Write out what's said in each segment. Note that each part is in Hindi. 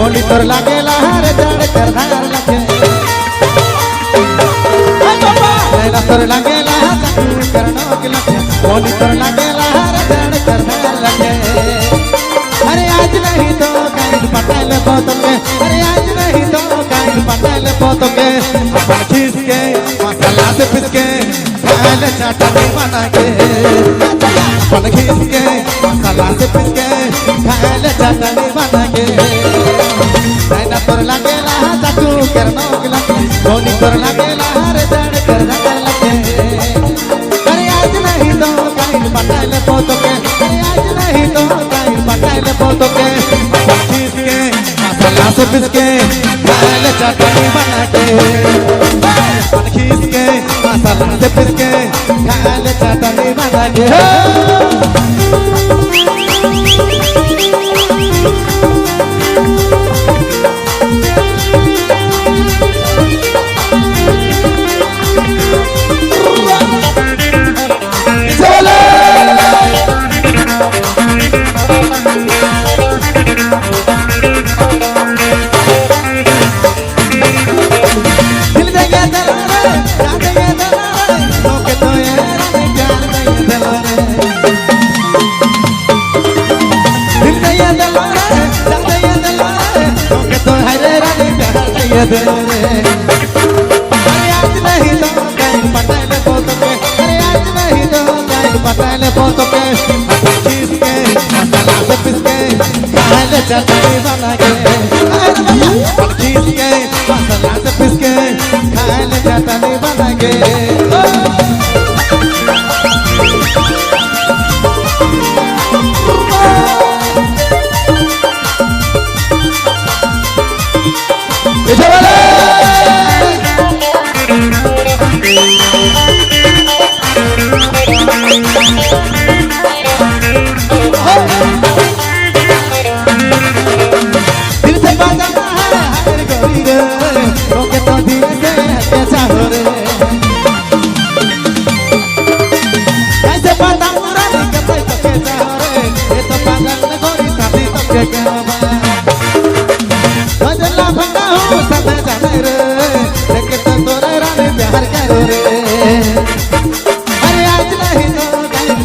बोली तोर लागे लहर जड़ कर धार लगे नैना तोर लागे लहर जादू करनो के लगे बोली तोर लागे लहर जड़ कर धार लगे अरे आज नहीं तो कल पटाल पोतोगे अरे आज नहीं तो कल पटाल पोतोगे अपन खींच के मसाला से पिस के खाले चटनी बना के अपन खींच के मसाला से पिस के खाले चटनी बना के नैना तोर लागे लहर जादू करनो के लगे बोली तोर लागे लहर जड़ कर धार लगे अरे आज नहीं तो कल पटाल पोतोगे अरे आज नहीं तो कल पटाल पोतोगे अपन खींच के मसाला से पिस के खाले चटनी बना के अपन खींच के मसाला से पिस के खाले चटनी बना के अरे आज नहीं तो कल पटाल पोतोगे अरे आज नहीं तो कल पटाल पोतोगे अपन खींच के मसाला से पिस के खाले चटनी बना के अपन खींच के मसाला से पिस के खाले चटनी बना के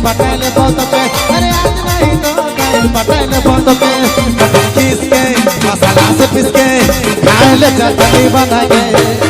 पटाल पोतोगे अरे आज नहीं तो कल पटाल पोतोगे अपन खींच के मसाला से पिस के खाले चटनी बना के